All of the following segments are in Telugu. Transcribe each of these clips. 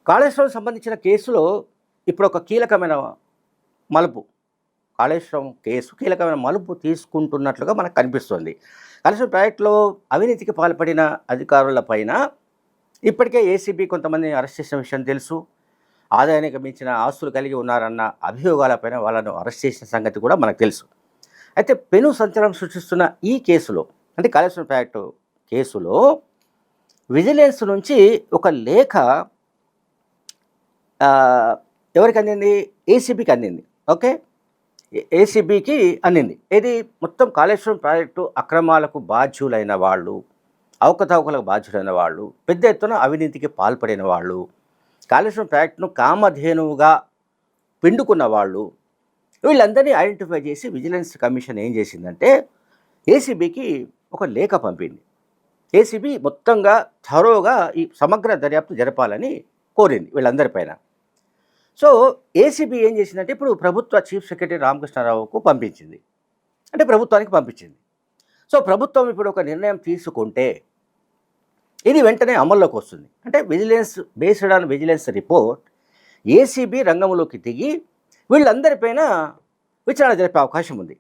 కాళేశ్వరం సంబంధించిన కేసులో ఇప్పుడు ఒక కీలకమైన మలుపు. కాళేశ్వరం కేసు కీలకమైన మలుపు తీసుకుంటున్నట్లుగా మనకు కనిపిస్తోంది. కాళేశ్వరం ప్రాజెక్టులో అవినీతికి పాల్పడిన అధికారుల పైన ఇప్పటికే ఏసీబీ కొంతమందిని అరెస్ట్ చేసిన విషయం తెలుసు. ఆదాయానికి మించిన ఆస్తులు కలిగి ఉన్నారన్న అభియోగాలపైన వాళ్ళను అరెస్ట్ చేసిన సంగతి కూడా మనకు తెలుసు. అయితే పెను సంచలనం సృష్టిస్తున్న ఈ కేసులో, అంటే కాళేశ్వరం ప్రాజెక్టు కేసులో విజిలెన్స్ నుంచి ఒక లేఖ ఎవరికి అందింది? ఏసీబీకి అందింది. ఓకే, ఏసీబీకి అందింది. ఇది మొత్తం కాళేశ్వరం ప్రాజెక్టు అక్రమాలకు బాధ్యులైన వాళ్ళు, అవకతవకలకు బాధ్యులైన వాళ్ళు, పెద్ద ఎత్తున అవినీతికి పాల్పడిన వాళ్ళు, కాళేశ్వరం ప్రాజెక్టును కామధేనువుగా పిండుకున్న వాళ్ళు, వీళ్ళందరినీ ఐడెంటిఫై చేసి విజిలెన్స్ కమిషన్ ఏం చేసిందంటే ఏసీబీకి ఒక లేఖ పంపింది. ఏసీబీ మొత్తంగా థరోగా ఈ సమగ్ర దర్యాప్తు జరపాలని కోరింది వీళ్ళందరిపైన. సో ఏసీబీ ఏం చేసిందంటే ఇప్పుడు ప్రభుత్వ చీఫ్ సెక్రటరీ రామకృష్ణారావుకు పంపించింది, అంటే ప్రభుత్వానికి పంపించింది. సో ప్రభుత్వం ఇప్పుడు ఒక నిర్ణయం తీసుకుంటే ఇది వెంటనే అమల్లోకి వస్తుంది. అంటే vigilance based on vigilance report ACB రంగంలోకి దిగి వీళ్ళందరిపైన విచారణ జరిపే అవకాశం ఉంది.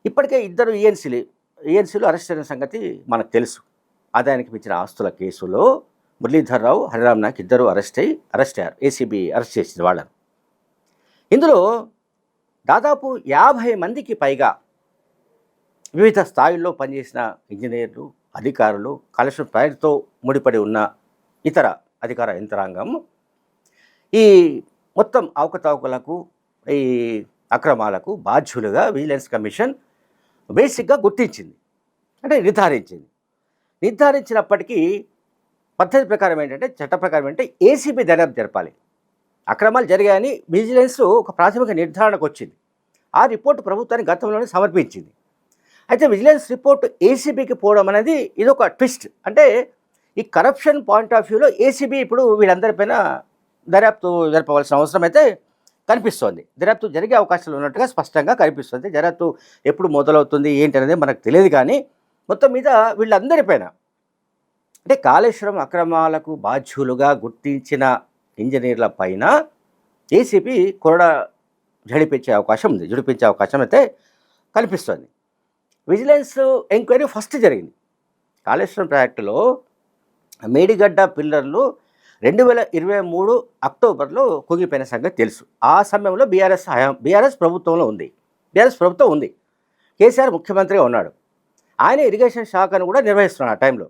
ఇప్పటికే ఇద్దరు ఈఎన్సీలు అరెస్ట్ అయిన సంగతి మనకు తెలుసు. ఆదాయానికి మించిన ఆస్తుల కేసులో మురళీధర్ రావు, హరిరామ్ నాయక్ ఇద్దరు అరెస్ట్ అయ్యారు. ఏసీబీ అరెస్ట్ చేసింది వాళ్ళను. ఇందులో దాదాపు 50 మందికి పైగా వివిధ స్థాయిల్లో పనిచేసిన ఇంజనీర్లు, అధికారులు, కాళేశ్వరం ప్రాజెక్టుతో ముడిపడి ఉన్న ఇతర అధికార యంత్రాంగం ఈ మొత్తం అవకతవకలకు, ఈ అక్రమాలకు బాధ్యులుగా విజిలెన్స్ కమిషన్ బేసిక్గా గుర్తించింది, అంటే నిర్ధారించినప్పటికీ పద్ధతి ప్రకారం ఏంటంటే, చట్ట ప్రకారం ఏంటంటే ఏసీబీ దర్యాప్తు జరపాలి. అక్రమాలు జరిగాయని విజిలెన్స్ ఒక ప్రాథమిక నిర్ధారణకు వచ్చింది. ఆ రిపోర్టు ప్రభుత్వానికి గతంలోనే సమర్పించింది. అయితే విజిలెన్స్ రిపోర్టు ఏసీబీకి పోవడం అనేది ఇదొక ట్విస్ట్. అంటే ఈ కరప్షన్ పాయింట్ ఆఫ్ వ్యూలో ఏసీబీ ఇప్పుడు వీళ్ళందరిపైన దర్యాప్తు జరపవలసిన అవసరం అయితే కనిపిస్తోంది. దర్యాప్తు జరిగే అవకాశాలు ఉన్నట్టుగా స్పష్టంగా కనిపిస్తుంది. దర్యాప్తు ఎప్పుడు మొదలవుతుంది ఏంటి అనేది మనకు తెలియదు. కానీ మొత్తం మీద వీళ్ళందరిపైన, అంటే కాళేశ్వరం అక్రమాలకు బాధ్యులుగా గుర్తించిన ఇంజనీర్ల పైన ఏసీబీ కొరడా జడిపించే అవకాశం అయితే కనిపిస్తుంది. విజిలెన్స్ ఎంక్వైరీ ఫస్ట్ జరిగింది. కాళేశ్వరం ప్రాజెక్టులో మేడిగడ్డ పిల్లర్లు 2023 అక్టోబర్లో కుంగిపోయిన సంగతి తెలుసు. ఆ సమయంలో బీఆర్ఎస్ ప్రభుత్వంలో ఉంది. బీఆర్ఎస్ ప్రభుత్వం ఉంది. కేసీఆర్ ముఖ్యమంత్రిగా ఉన్నాడు. ఆయన ఇరిగేషన్ శాఖను కూడా నిర్వహిస్తున్నాడు ఆ టైంలో.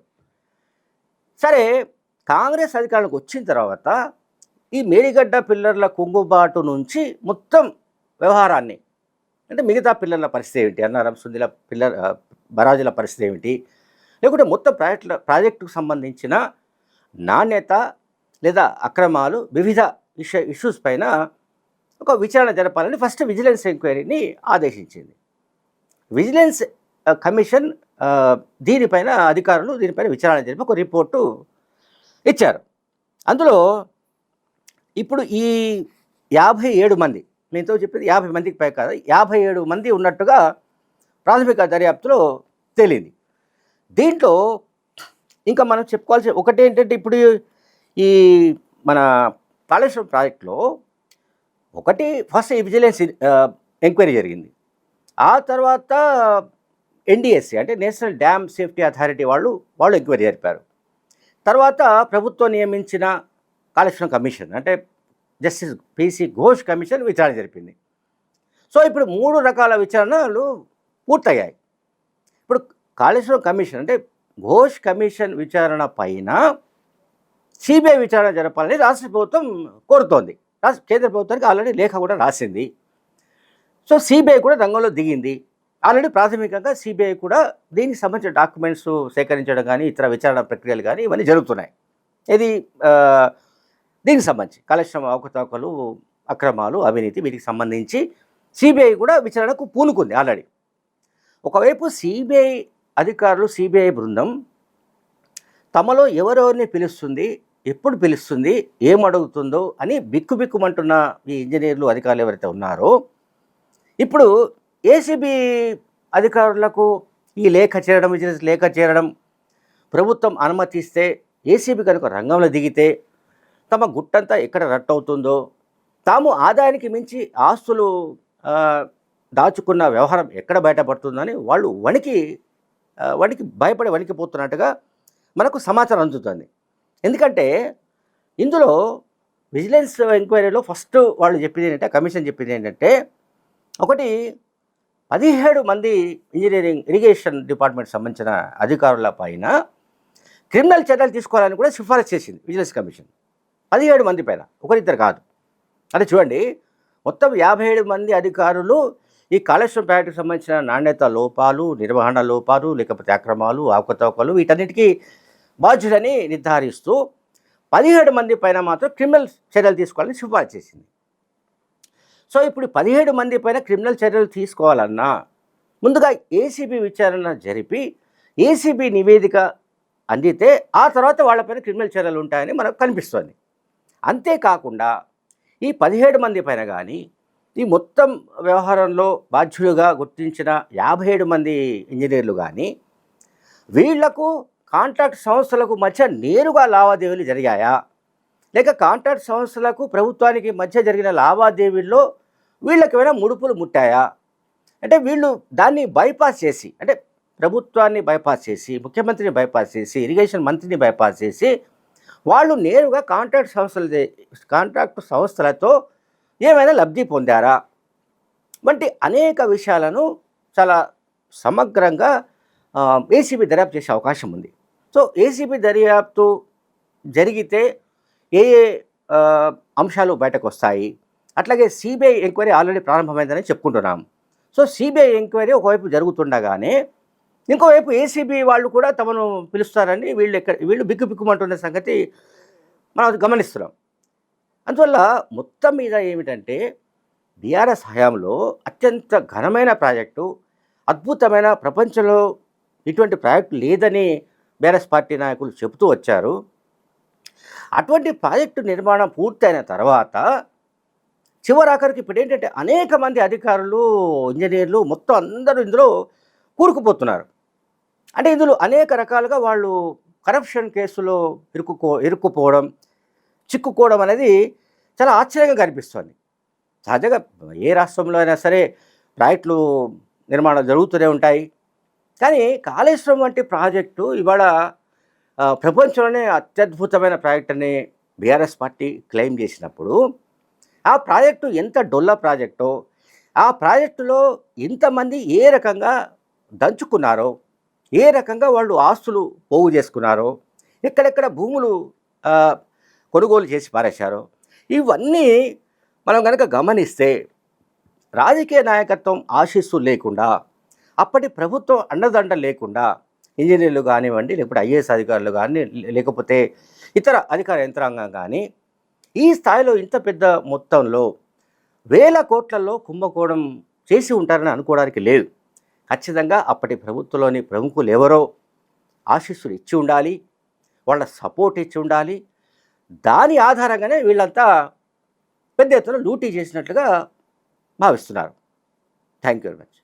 సరే, కాంగ్రెస్ అధికారంలోకి వచ్చిన తర్వాత ఈ మేడిగడ్డ పిల్లర్ల కుంగుబాటు నుంచి మొత్తం వ్యవహారాన్ని, అంటే మిగతా పిల్లర్ల పరిస్థితి ఏమిటి, అన్నారం సుందిల బరాజుల పరిస్థితి ఏమిటి, లేకుంటే మొత్తం ప్రాజెక్టుకు సంబంధించిన నాణ్యత లేదా అక్రమాలు, వివిధ ఇష్యూస్ పైన ఒక విచారణ జరపాలని ఫస్ట్ విజిలెన్స్ ఎంక్వైరీని ఆదేశించింది. విజిలెన్స్ కమిషన్ దీనిపైన విచారణ జరిపి ఒక రిపోర్టు ఇచ్చారు. అందులో ఇప్పుడు ఈ 57 మంది, మీతో చెప్పింది 50 మందికి పై కాదు, 57 మంది ఉన్నట్టుగా ప్రాథమిక దర్యాప్తులో తేలింది. దీంట్లో ఇంకా మనం చెప్పుకోవాల్సి ఒకటి ఏంటంటే, ఇప్పుడు ఈ మన కాళేశ్వరం ప్రాజెక్టులో ఫస్ట్ ఈ విజిలెన్స్ ఎంక్వైరీ జరిగింది. ఆ తర్వాత ఎన్డీఎస్సీ, అంటే నేషనల్ డ్యామ్ సేఫ్టీ అథారిటీ వాళ్ళు ఎంక్వైరీ జరిపారు. తర్వాత ప్రభుత్వం నియమించిన కాళేశ్వరం కమిషన్, అంటే జస్టిస్ పిసి ఘోష్ కమిషన్ విచారణ జరిపింది. సో ఇప్పుడు 3 రకాల విచారణలు పూర్తయ్యాయి. ఇప్పుడు కాళేశ్వరం కమిషన్, అంటే ఘోష్ కమిషన్ విచారణ పైన సిబిఐ విచారణ జరపాలని రాష్ట్ర ప్రభుత్వం కోరుతోంది. కేంద్ర ప్రభుత్వానికి ఆల్రెడీ లేఖ కూడా రాసింది. సో సిబిఐ కూడా రంగంలో దిగింది. ఆల్రెడీ ప్రాథమికంగా సిబిఐ కూడా దీనికి సంబంధించిన డాక్యుమెంట్స్ సేకరించడం కానీ, ఇతర విచారణ ప్రక్రియలు కానీ ఇవన్నీ జరుగుతున్నాయి. ఇది దీనికి సంబంధించి కాళేశ్వరం అవకతవకలు, అక్రమాలు, అవినీతి, వీటికి సంబంధించి సిబిఐ కూడా విచారణకు పూనుకుంది ఆల్రెడీ. ఒకవైపు సిబిఐ అధికారులు, సిబిఐ బృందం తమలో ఎవరెవరిని పిలుస్తుంది, ఎప్పుడు పిలుస్తుంది, ఏమడుగుతుందో అని బిక్కుబిక్కుమంటున్న ఈ ఇంజనీర్లు, అధికారులు ఎవరైతే ఉన్నారో, ఇప్పుడు ఏసీబీ అధికారులకు ఈ లేఖ చేరడం ప్రభుత్వం అనుమతిస్తే, ఏసీబీ కనుక రంగంలో దిగితే తమ గుట్టంతా ఎక్కడ రట్టవుతుందో, తాము ఆదాయానికి మించి ఆస్తులు దాచుకున్న వ్యవహారం ఎక్కడ బయటపడుతుందని వాళ్ళు వణికి భయపడి వణికిపోతున్నట్టుగా మనకు సమాచారం అందుతుంది. ఎందుకంటే ఇందులో విజిలెన్స్ ఎంక్వైరీలో ఫస్ట్ వాళ్ళు చెప్పింది ఏంటంటే, కమిషన్ చెప్పింది ఏంటంటే, ఒకటి 17 మంది ఇరిగేషన్ డిపార్ట్మెంట్ సంబంధించిన అధికారుల పైన క్రిమినల్ చర్యలు తీసుకోవాలని కూడా సిఫారసు చేసింది విజిలెన్స్ కమిషన్. 17 మంది పైన, ఒకరిద్దరు కాదు. అంటే చూడండి, మొత్తం 57 మంది అధికారులు ఈ కాళేశ్వరం ప్రాజెక్టుకు సంబంధించిన నాణ్యత లోపాలు, నిర్వహణ లోపాలు, లేకపోతే అక్రమాలు, అవకతవకలు వీటన్నిటికీ బాధ్యులని నిర్ధారిస్తూ 17 మంది పైన మాత్రం క్రిమినల్ చర్యలు తీసుకోవాలని సిఫారసు చేసింది. సో ఇప్పుడు 17 మంది పైన క్రిమినల్ చర్యలు తీసుకోవాలన్నా ముందుగా ఏసీబీ విచారణ జరిపి ఏసీబీ నివేదిక అందితే ఆ తర్వాత వాళ్ళపైన క్రిమినల్ చర్యలు ఉంటాయని మనకు కనిపిస్తుంది. అంతేకాకుండా ఈ 17 మంది పైన కానీ, ఈ మొత్తం వ్యవహారంలో బాధ్యులుగా గుర్తించిన 57 మంది ఇంజనీర్లు కానీ, వీళ్లకు కాంట్రాక్ట్ సంస్థలకు మధ్య నేరుగా లావాదేవీలు జరిగాయా, లేక కాంట్రాక్ట్ సంస్థలకు ప్రభుత్వానికి మధ్య జరిగిన లావాదేవీల్లో వీళ్ళకి ఏమైనా ముడుపులు ముట్టాయా, అంటే వీళ్ళు దాన్ని బైపాస్ చేసి, అంటే ప్రభుత్వాన్ని బైపాస్ చేసి, ముఖ్యమంత్రిని బైపాస్ చేసి, ఇరిగేషన్ మంత్రిని బైపాస్ చేసి వాళ్ళు నేరుగా కాంట్రాక్ట్ సంస్థలతో ఏమైనా లబ్ధి పొందారా వంటి అనేక విషయాలను చాలా సమగ్రంగా ఏసీబీ దర్యాప్తు చేసే అవకాశం ఉంది. సో ఏసీబీ దర్యాప్తు జరిగితే ఏ అంశాలు బయటకు వస్తాయి, అట్లాగే సిబిఐ ఎంక్వైరీ ఆల్రెడీ ప్రారంభమైందని చెప్పుకుంటున్నాం. సో సిబిఐ ఎంక్వైరీ ఒకవైపు జరుగుతుండగానే ఇంకోవైపు ఏసీబీ వాళ్ళు కూడా తమను పిలుస్తారని వీళ్ళు బిక్కుమంటున్న సంగతి మనం గమనిస్తున్నాం. అందువల్ల మొత్తం మీద ఏమిటంటే, బీఆర్ఎస్ హయాంలో అత్యంత ఘనమైన ప్రాజెక్టు, అద్భుతమైన, ప్రపంచంలో ఇటువంటి ప్రాజెక్టు లేదని బీఆర్ఎస్ పార్టీ నాయకులు చెబుతూ వచ్చారు. అటువంటి ప్రాజెక్టు నిర్మాణం పూర్తయిన తర్వాత చివరాఖరికి ఇప్పుడు ఏంటంటే అనేక మంది అధికారులు, ఇంజనీర్లు మొత్తం అందరూ ఇందులో కూరుకుపోతున్నారు. అంటే ఇందులో అనేక రకాలుగా వాళ్ళు కరప్షన్ కేసులో ఇరుక్కుపోవడం, చిక్కుకోవడం అనేది చాలా ఆశ్చర్యంగా కనిపిస్తుంది. సహజంగా ఏ రాష్ట్రంలో అయినా సరే ప్రాజెక్టులు నిర్మాణం జరుగుతూనే ఉంటాయి. కానీ కాళేశ్వరం వంటి ప్రాజెక్టు ఇవాళ ప్రపంచంలోనే అత్యద్భుతమైన ప్రాజెక్ట్ అని బీఆర్ఎస్ పార్టీ క్లెయిమ్ చేసినప్పుడు, ఆ ప్రాజెక్టు ఎంత డొల్ల ప్రాజెక్టో, ఆ ప్రాజెక్టులో ఇంతమంది ఏ రకంగా దంచుకున్నారో, ఏ రకంగా వాళ్ళు ఆస్తులు పోగు చేసుకున్నారో, ఎక్కడెక్కడ భూములు కొనుగోలు చేసి పారేశారో, ఇవన్నీ మనం కనుక గమనిస్తే రాజకీయ నాయకత్వం ఆశీస్సు లేకుండా, అప్పటి ప్రభుత్వం అండదండ లేకుండా ఇంజనీర్లు కానివ్వండి, లేకపోతే ఐఏఎస్ అధికారులు కానీ, లేకపోతే ఇతర అధికార యంత్రాంగం కానీ ఈ స్థాయిలో ఇంత పెద్ద మొత్తంలో వేల కోట్లలో కుంభకోణం చేసి ఉంటారని అనుకోవడానికి లేదు. ఖచ్చితంగా అప్పటి ప్రభుత్వంలోని ప్రముఖులు ఎవరో ఆశీస్సులు ఇచ్చి ఉండాలి, వాళ్ళ సపోర్ట్ ఇచ్చి ఉండాలి. దాని ఆధారంగానే వీళ్ళంతా పెద్ద ఎత్తున లూటీ చేసినట్లుగా భావిస్తున్నారు. Thank you very much.